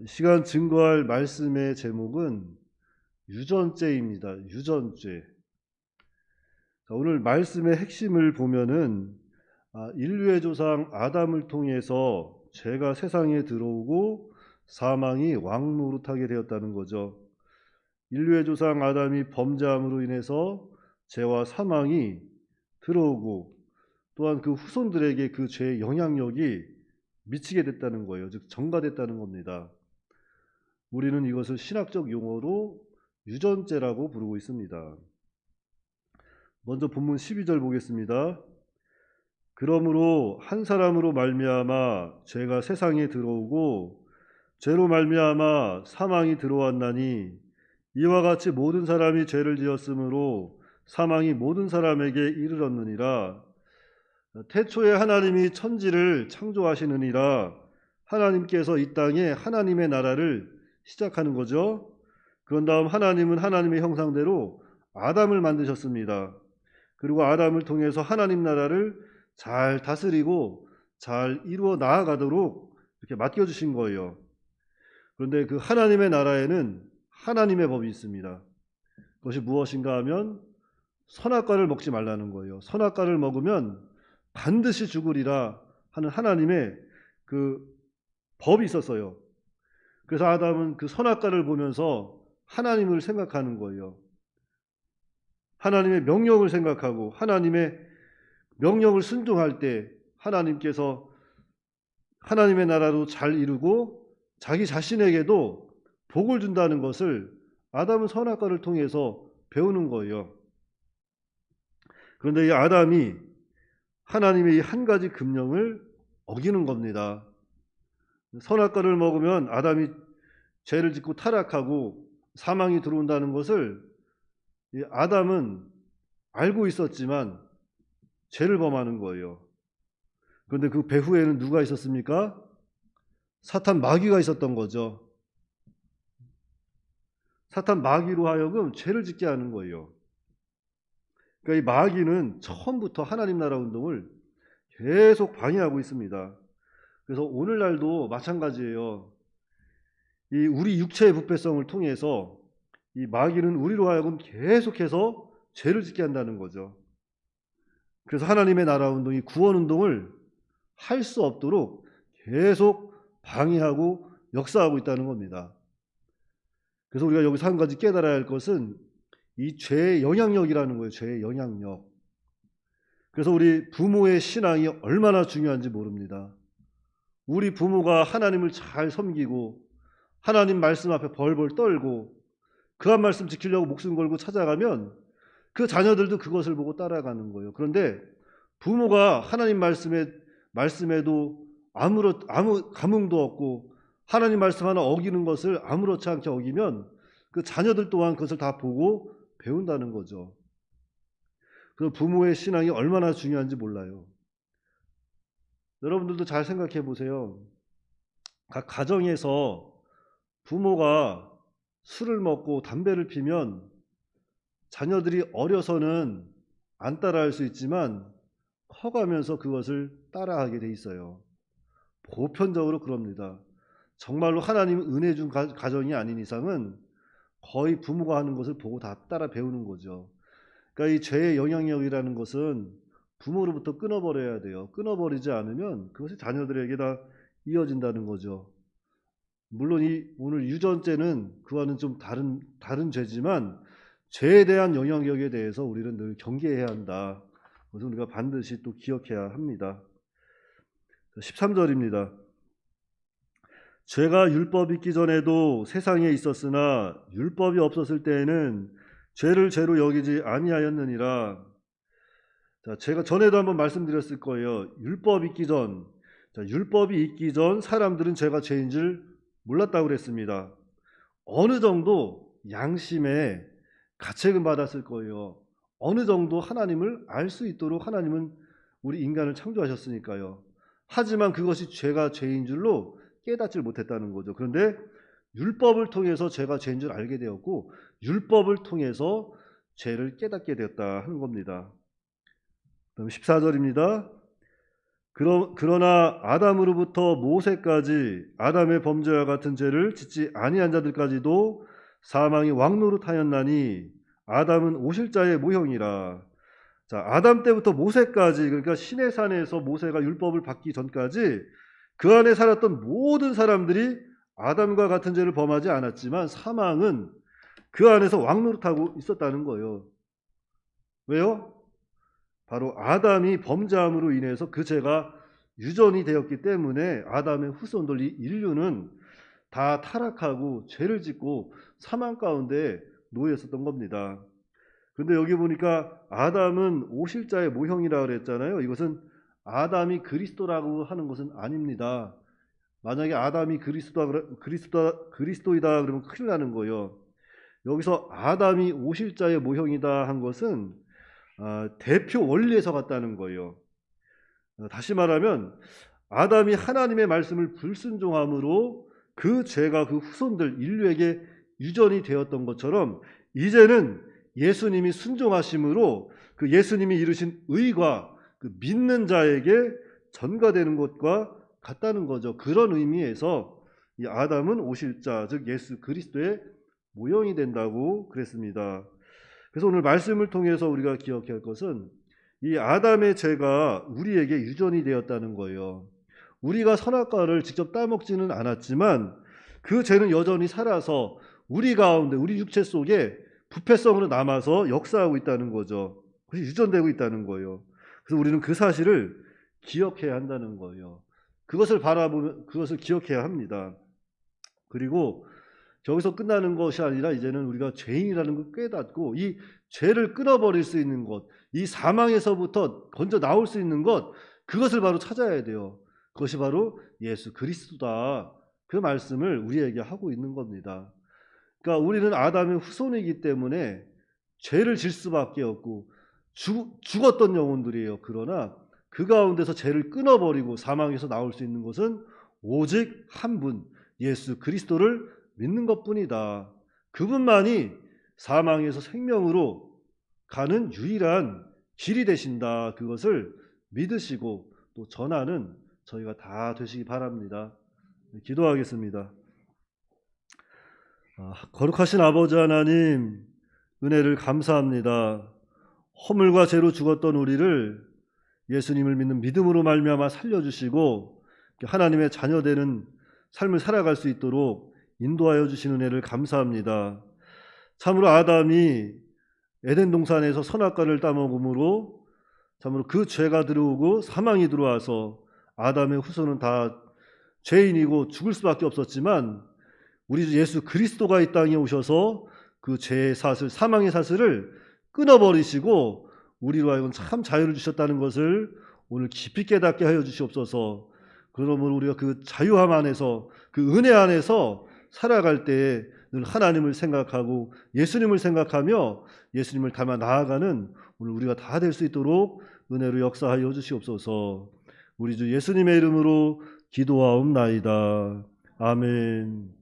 이 시간 증거할 말씀의 제목은 유전죄입니다. 유전죄. 오늘 말씀의 핵심을 보면은 인류의 조상 아담을 통해서 죄가 세상에 들어오고 사망이 왕노릇하게 되었다는 거죠. 인류의 조상 아담이 범죄함으로 인해서 죄와 사망이 들어오고 또한 그 후손들에게 그 죄의 영향력이 미치게 됐다는 거예요. 즉 전가됐다는 겁니다. 우리는 이것을 신학적 용어로 유전죄라고 부르고 있습니다. 먼저 본문 12절 보겠습니다. 그러므로 한 사람으로 말미암아 죄가 세상에 들어오고 죄로 말미암아 사망이 들어왔나니 이와 같이 모든 사람이 죄를 지었으므로 사망이 모든 사람에게 이르렀느니라. 태초에 하나님이 천지를 창조하시느니라. 하나님께서 이 땅에 하나님의 나라를 시작하는 거죠. 그런 다음 하나님은 하나님의 형상대로 아담을 만드셨습니다. 그리고 아담을 통해서 하나님 나라를 잘 다스리고 잘 이루어 나아가도록 이렇게 맡겨주신 거예요. 그런데 그 하나님의 나라에는 하나님의 법이 있습니다. 그것이 무엇인가 하면 선악과를 먹지 말라는 거예요. 선악과를 먹으면 반드시 죽으리라 하는 하나님의 그 법이 있었어요. 그래서 아담은 그 선악과를 보면서 하나님을 생각하는 거예요. 하나님의 명령을 생각하고 하나님의 명령을 순종할 때 하나님께서 하나님의 나라로 잘 이루고 자기 자신에게도 복을 준다는 것을 아담은 선악과를 통해서 배우는 거예요. 그런데 이 아담이 하나님의 이 한 가지 금령을 어기는 겁니다. 선악과를 먹으면 아담이 죄를 짓고 타락하고 사망이 들어온다는 것을 이 아담은 알고 있었지만 죄를 범하는 거예요. 그런데 그 배후에는 누가 있었습니까? 사탄 마귀가 있었던 거죠. 사탄 마귀로 하여금 죄를 짓게 하는 거예요. 그러니까 이 마귀는 처음부터 하나님 나라 운동을 계속 방해하고 있습니다. 그래서 오늘날도 마찬가지예요. 이 우리 육체의 부패성을 통해서 이 마귀는 우리로 하여금 계속해서 죄를 짓게 한다는 거죠. 그래서 하나님의 나라 운동이 구원 운동을 할 수 없도록 계속 방해하고 역사하고 있다는 겁니다. 그래서 우리가 여기서 한 가지 깨달아야 할 것은 이 죄의 영향력이라는 거예요. 죄의 영향력. 그래서 우리 부모의 신앙이 얼마나 중요한지 모릅니다. 우리 부모가 하나님을 잘 섬기고 하나님 말씀 앞에 벌벌 떨고 그 한 말씀 지키려고 목숨 걸고 찾아가면 그 자녀들도 그것을 보고 따라가는 거예요. 그런데 부모가 하나님 말씀에도 아무 감흥도 없고 하나님 말씀 하나 어기는 것을 아무렇지 않게 어기면 그 자녀들 또한 그것을 다 보고 배운다는 거죠. 그래서 부모의 신앙이 얼마나 중요한지 몰라요. 여러분들도 잘 생각해 보세요. 각 가정에서 부모가 술을 먹고 담배를 피면 자녀들이 어려서는 안 따라할 수 있지만 커가면서 그것을 따라하게 돼 있어요. 보편적으로 그럽니다. 정말로 하나님 은혜 준 가정이 아닌 이상은 거의 부모가 하는 것을 보고 다 따라 배우는 거죠. 그러니까 이 죄의 영향력이라는 것은 부모로부터 끊어버려야 돼요. 끊어버리지 않으면 그것이 자녀들에게 다 이어진다는 거죠. 물론 이 오늘 유전죄는 그와는 좀 다른 죄지만 죄에 대한 영향력에 대해서 우리는 늘 경계해야 한다. 그것을 우리가 반드시 또 기억해야 합니다. 13절입니다. 죄가 율법이 있기 전에도 세상에 있었으나 율법이 없었을 때에는 죄를 죄로 여기지 아니하였느니라. 자, 제가 전에도 한번 말씀드렸을 거예요. 율법이 있기 전 사람들은 죄가 죄인 줄 몰랐다고 그랬습니다. 어느 정도 양심에 가책은 받았을 거예요. 어느 정도 하나님을 알 수 있도록 하나님은 우리 인간을 창조하셨으니까요. 하지만 그것이 죄가 죄인 줄로 깨닫질 못했다는 거죠. 그런데 율법을 통해서 죄가 죄인 줄 알게 되었고 율법을 통해서 죄를 깨닫게 되었다 하는 겁니다. 그럼 14절입니다. 그러나 아담으로부터 모세까지 아담의 범죄와 같은 죄를 짓지 아니한 자들까지도 사망이 왕노릇하였나니 아담은 오실자의 모형이라. 자, 아담 때부터 모세까지, 그러니까 시내산에서 모세가 율법을 받기 전까지 그 안에 살았던 모든 사람들이 아담과 같은 죄를 범하지 않았지만 사망은 그 안에서 왕노릇하고 있었다는 거예요. 왜요? 바로 아담이 범죄함으로 인해서 그 죄가 유전이 되었기 때문에 아담의 후손들, 이 인류는 다 타락하고 죄를 짓고 사망 가운데 놓여 있었던 겁니다. 근데 여기 보니까 아담은 오실자의 모형이라 그랬잖아요. 이것은 아담이 그리스도라고 하는 것은 아닙니다. 만약에 아담이 그리스도이다 그러면 큰일 나는 거예요. 여기서 아담이 오실자의 모형이다 한 것은 대표 원리에서 갔다는 거예요. 다시 말하면 아담이 하나님의 말씀을 불순종함으로 그 죄가 그 후손들 인류에게 유전이 되었던 것처럼 이제는 예수님이 순종하심으로 그 예수님이 이루신 의가 그 믿는 자에게 전가되는 것과 같다는 거죠. 그런 의미에서 이 아담은 오실자, 즉 예수 그리스도의 모형이 된다고 그랬습니다. 그래서 오늘 말씀을 통해서 우리가 기억해야 할 것은 이 아담의 죄가 우리에게 유전이 되었다는 거예요. 우리가 선악과를 직접 따먹지는 않았지만 그 죄는 여전히 살아서 우리 가운데, 우리 육체 속에 부패성으로 남아서 역사하고 있다는 거죠. 그것이 유전되고 있다는 거예요. 그래서 우리는 그 사실을 기억해야 한다는 거예요. 그것을 바라보면, 그것을 기억해야 합니다. 그리고 저기서 끝나는 것이 아니라 이제는 우리가 죄인이라는 걸 깨닫고 이 죄를 끊어버릴 수 있는 것, 이 사망에서부터 건져 나올 수 있는 것, 그것을 바로 찾아야 돼요. 그것이 바로 예수 그리스도다. 그 말씀을 우리에게 하고 있는 겁니다. 그러니까 우리는 아담의 후손이기 때문에 죄를 질 수밖에 없고 죽었던 영혼들이에요. 그러나 그 가운데서 죄를 끊어버리고 사망에서 나올 수 있는 것은 오직 한 분, 예수 그리스도를 믿는 것뿐이다. 그분만이 사망에서 생명으로 가는 유일한 길이 되신다. 그것을 믿으시고 또 전하는 저희가 다 되시기 바랍니다. 기도하겠습니다. 거룩하신 아버지 하나님, 은혜를 감사합니다. 허물과 죄로 죽었던 우리를 예수님을 믿는 믿음으로 말미암아 살려주시고 하나님의 자녀되는 삶을 살아갈 수 있도록 인도하여 주신 은혜를 감사합니다. 참으로 아담이 에덴 동산에서 선악과를 따먹음으로 참으로 그 죄가 들어오고 사망이 들어와서 아담의 후손은 다 죄인이고 죽을 수밖에 없었지만 우리 주 예수 그리스도가 이 땅에 오셔서 그 죄의 사슬, 사망의 사슬을 끊어버리시고 우리로 하여금 참 자유를 주셨다는 것을 오늘 깊이 깨닫게 하여 주시옵소서. 그러므로 우리가 그 자유함 안에서, 그 은혜 안에서 살아갈 때에 늘 하나님을 생각하고 예수님을 생각하며 예수님을 닮아 나아가는 오늘 우리가 다 될 수 있도록 은혜로 역사하여 주시옵소서. 우리 주 예수님의 이름으로 기도하옵나이다. 아멘.